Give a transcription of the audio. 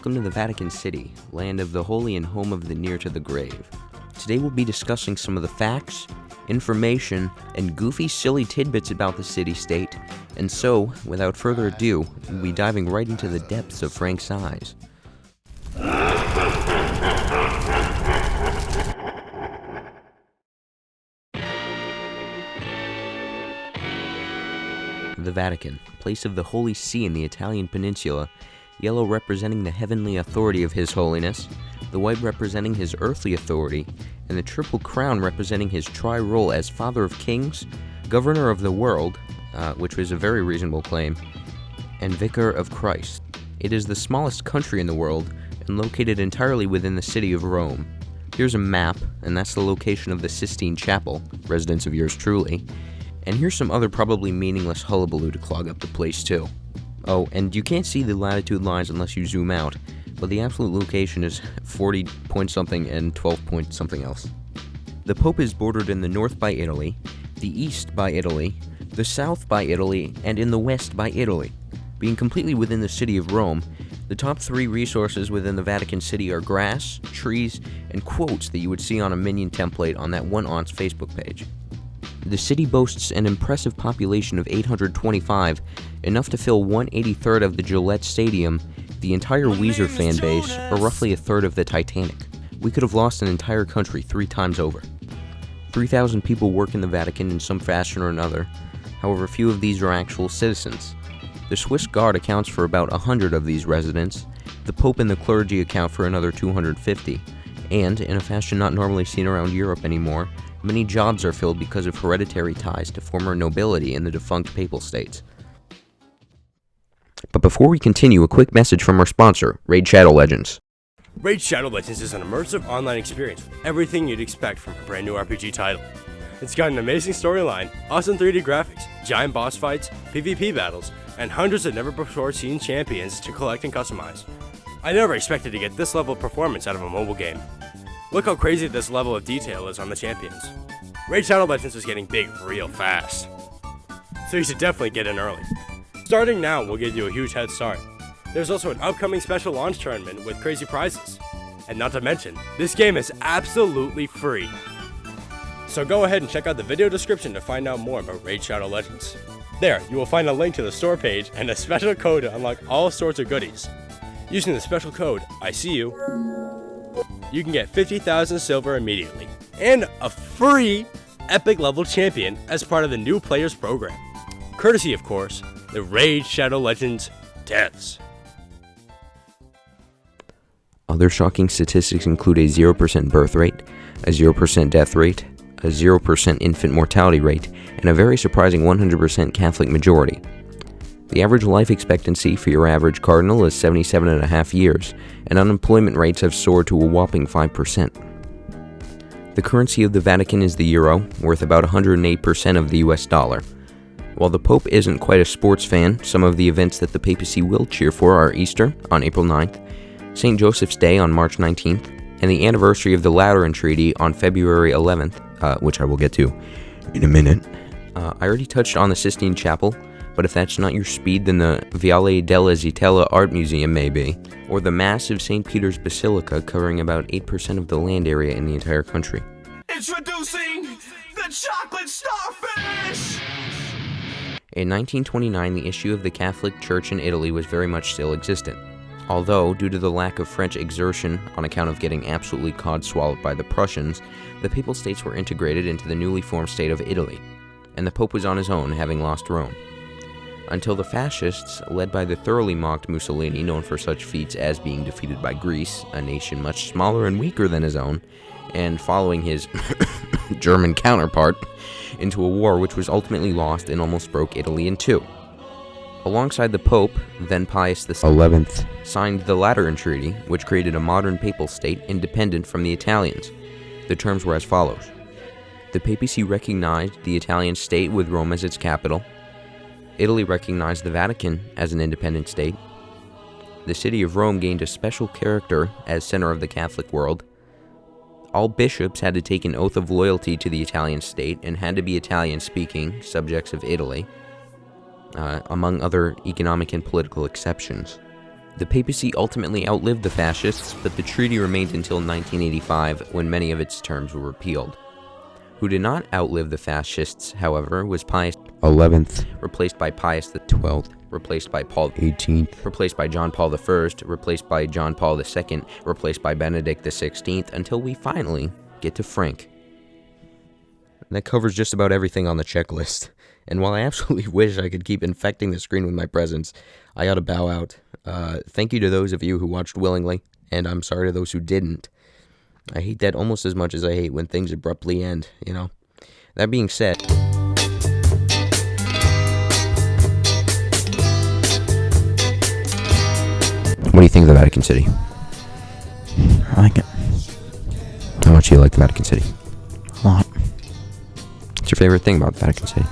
welcome to the Vatican City, land of the holy and home of the near to the grave. Today we'll be discussing some of the facts, information, and goofy, silly tidbits about the city-state, and so, without further ado, we'll be diving right into the depths of Frank's eyes. The Vatican, place of the Holy See in the Italian peninsula, yellow representing the heavenly authority of His Holiness, the white representing His earthly authority, and the triple crown representing His tri-role as Father of Kings, Governor of the World, which was a very reasonable claim, and Vicar of Christ. It is the smallest country in the world, and located entirely within the city of Rome. Here's a map, and that's the location of the Sistine Chapel, residence of yours truly. And here's some other probably meaningless hullabaloo to clog up the place too. Oh, and you can't see the latitude lines unless you zoom out, but the absolute location is 40 point something and 12 point something else. The Pope is bordered in the north by Italy, the east by Italy, the south by Italy, and in the west by Italy. Being completely within the city of Rome, the top three resources within the Vatican City are grass, trees, and quotes that you would see on a minion template on that one aunt's Facebook page. The city boasts an impressive population of 825, enough to fill 1/83rd of the Gillette Stadium, the entire Weezer fan base, or roughly a third of the Titanic. We could have lost an entire country 3 times over. 3,000 people work in the Vatican in some fashion or another, however few of these are actual citizens. The Swiss Guard accounts for about 100 of these residents, the Pope and the clergy account for another 250, and, in a fashion not normally seen around Europe anymore, many jobs are filled because of hereditary ties to former nobility in the defunct papal states. But before we continue, a quick message from our sponsor, Raid Shadow Legends. Raid Shadow Legends is an immersive online experience with everything you'd expect from a brand new RPG title. It's got an amazing storyline, awesome 3D graphics, giant boss fights, PvP battles, and hundreds of never-before-seen champions to collect and customize. I never expected to get this level of performance out of a mobile game. Look how crazy this level of detail is on the champions. Raid Shadow Legends is getting big real fast, so you should definitely get in early. Starting now will give you a huge head start. There's also an upcoming special launch tournament with crazy prizes. And not to mention, this game is absolutely free. So go ahead and check out the video description to find out more about Raid Shadow Legends. There, you will find a link to the store page and a special code to unlock all sorts of goodies. Using the special code, I see you can get 50,000 silver immediately, and a free epic level champion as part of the new players program. Courtesy, of course, the Raid Shadow Legends devs. Other shocking statistics include a 0% birth rate, a 0% death rate, a 0% infant mortality rate, and a very surprising 100% Catholic majority. The average life expectancy for your average cardinal is 77.5 years, and unemployment rates have soared to a whopping 5%. The currency of the Vatican is the euro, worth about 108% of the US dollar. While the Pope isn't quite a sports fan, some of the events that the papacy will cheer for are Easter on April 9th, St. Joseph's Day on March 19th, and the anniversary of the Lateran Treaty on February 11th, which I will get to in a minute. I already touched on the Sistine Chapel, but if that's not your speed, then the Viale della Zitella Art Museum may be, or the massive St. Peter's Basilica covering about 8% of the land area in the entire country. Introducing the chocolate starfish! In 1929, the issue of the Catholic Church in Italy was very much still existent. Although, due to the lack of French exertion on account of getting absolutely cod-swallowed by the Prussians, the Papal States were integrated into the newly formed state of Italy, and the Pope was on his own, having lost Rome. Until the fascists, led by the thoroughly mocked Mussolini, known for such feats as being defeated by Greece, a nation much smaller and weaker than his own, and following his German counterpart, into a war which was ultimately lost and almost broke Italy in two. Alongside the Pope, then Pius XI, signed the Lateran Treaty, which created a modern papal state independent from the Italians. The terms were as follows. The papacy recognized the Italian state with Rome as its capital. Italy recognized the Vatican as an independent state. The city of Rome gained a special character as center of the Catholic world. All bishops had to take an oath of loyalty to the Italian state and had to be Italian-speaking, subjects of Italy, among other economic and political exceptions. The papacy ultimately outlived the fascists, but the treaty remained until 1985, when many of its terms were repealed. Who did not outlive the fascists, however, was Pius XI, replaced by Pius XII, replaced by Paul XVIII, replaced by John Paul I, replaced by John Paul II, replaced by Benedict XVI, until we finally get to Frank. That covers just about everything on the checklist. And while I absolutely wish I could keep infecting the screen with my presence, I gotta bow out. Thank you to those of you who watched willingly, and I'm sorry to those who didn't. I hate that almost as much as I hate when things abruptly end, you know? That being said, what do you think of the Vatican City? I like it How much do you like the Vatican City? a lot. What's your favorite thing about the Vatican City?